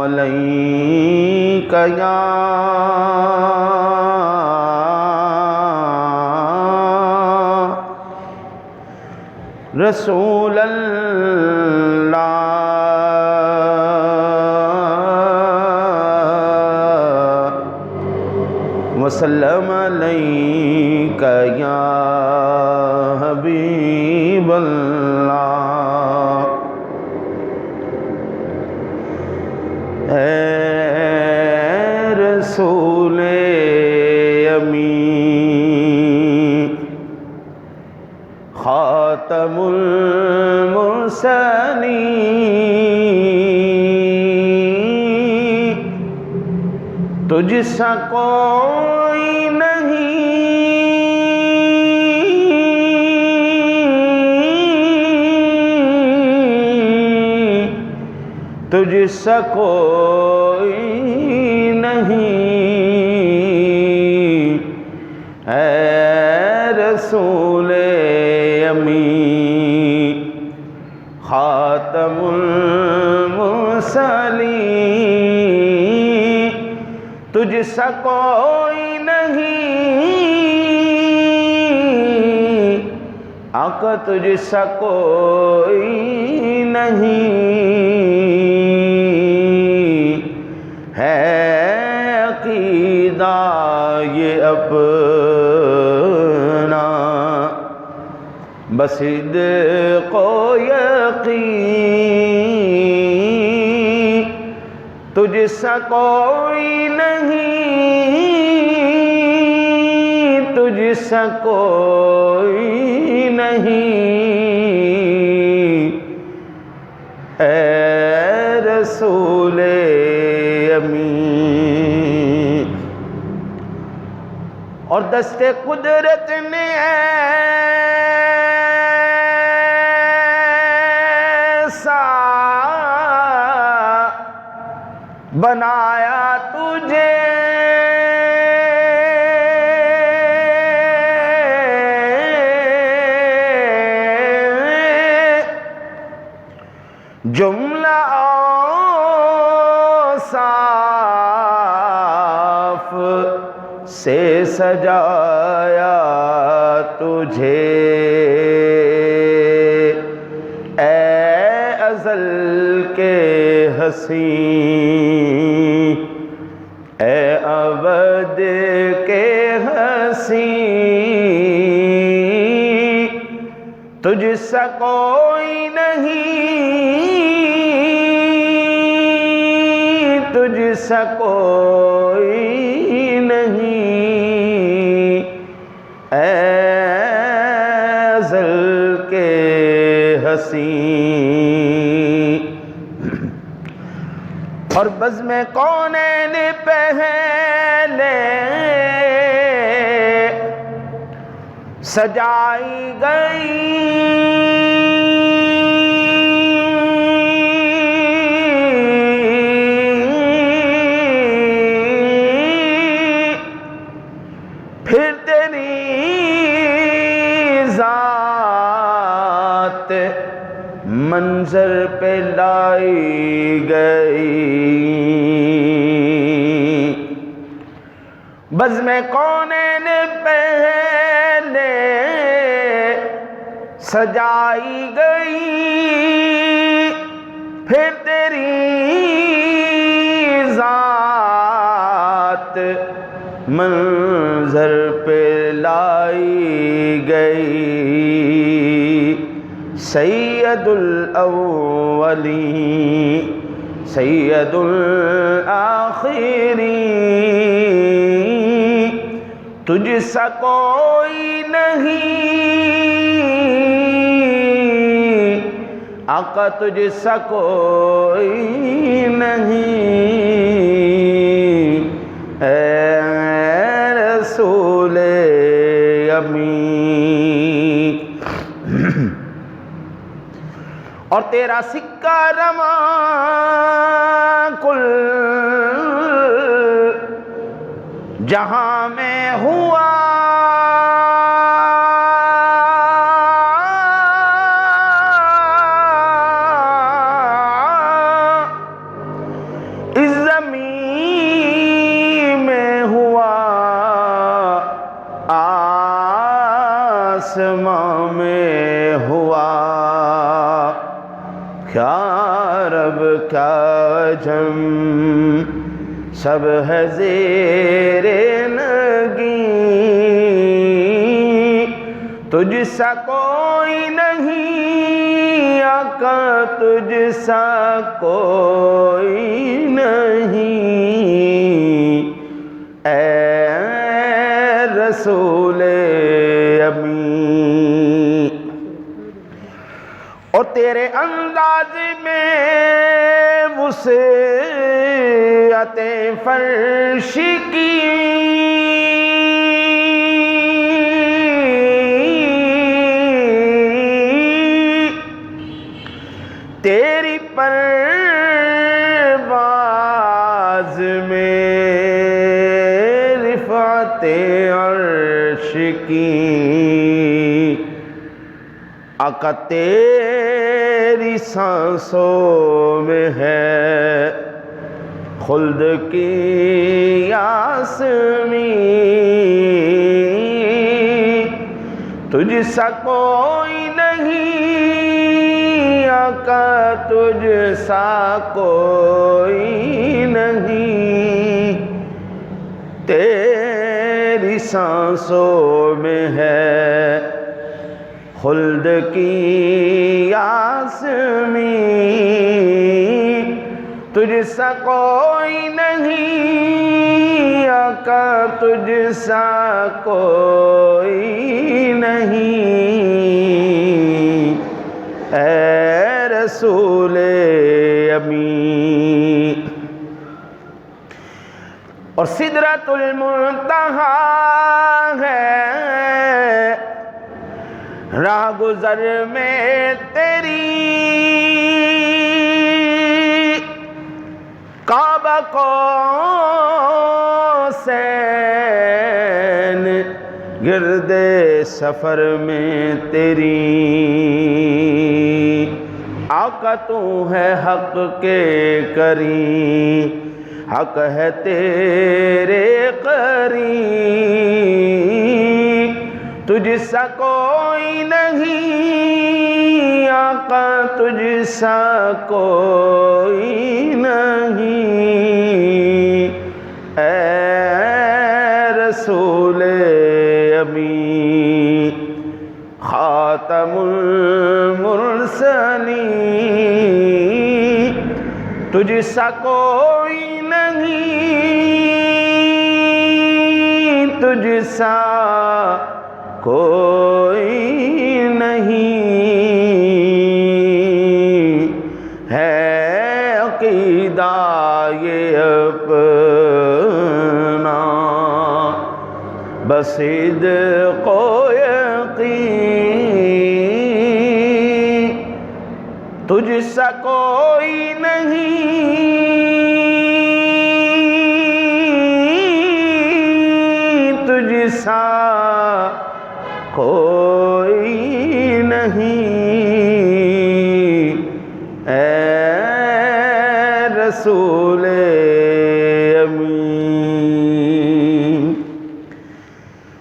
علیک یا رسول اللہ وسلم علیک یا حبیب اللہ۔ اے رسول امین خاتم المرسلین، تجھ سا کوئی نہیں، تجھ سا کوئی نہیں، اے رسول امین خاتم المرسلین، تجھ سا کوئی نہیں، آقا تجھ سا کوئی نہیں، ہے عقیدہ یہ اپنا بصدق و یقین، تجھ سا کوئی نہیں، تجھ سا کوئی نہیں، اے رسول امین۔ اور دست قدرت نے ایسا بنایا تجھے، جملہ اوصاف سے سجایا تجھے، اے ازل کے حسین، اے ابد کے حسین، تجھ سا کوئی نہیں، تجھ سا کوئی نہیں، اے ازل کے حسین۔ اور بزم کونین پہلے سجائی گئی، پھر تیری ذات منظر پہ لائی گئی، بزم کونین پہلے سجائی گئی، پھر تیری ذات منظر پہ لائی گئی، سید الاولین سید الآخرین، تجھ سا کوئی نہیں، آقا تجھ سا کوئی نہیں، اے رسول امین۔ اور تیرا سکہ رواں کل جہاں میں ہوا، کا جم سب ہے زیر نگیں، تجھ سا کوئی نہیں آقا، تجھ سا کوئی نہیں، اے رسول امین۔ اور تیرے انداز میں وسعت فرش کی تیری پرواز میں رفعت عرش کی، آقا تیری سانسوں میں ہے خلد کی یاسمین، تجھ سا کوئی نہیں آقا، تجھ سا کوئی نہیں، تیری سانسوں میں ہے خلد کی یاسمین، تجھ سا کوئی نہیں آقا، تجھ سا کوئی نہیں، اے رسول امین۔ اور سدرۃ المنتہا ہے راہ گزر میں تیری، کعبہ قوسین گرد سفر میں تیری، آقا تو ہے حق کے قریب، حق ہے تیرے قریب، تجھ سا کوئی نہیں آقا، تجھ سا کوئی نہیں، اے رسول امین۔ خاتم المرسلین، تجھ سا کوئی نہیں، تجھ سا کوئی نہیں، ہے عقیدہ یہ اپنا بس صدق و یقین، تجھ سا کوئی نہیں، تجھ سا کوئی نہیں، اے رسول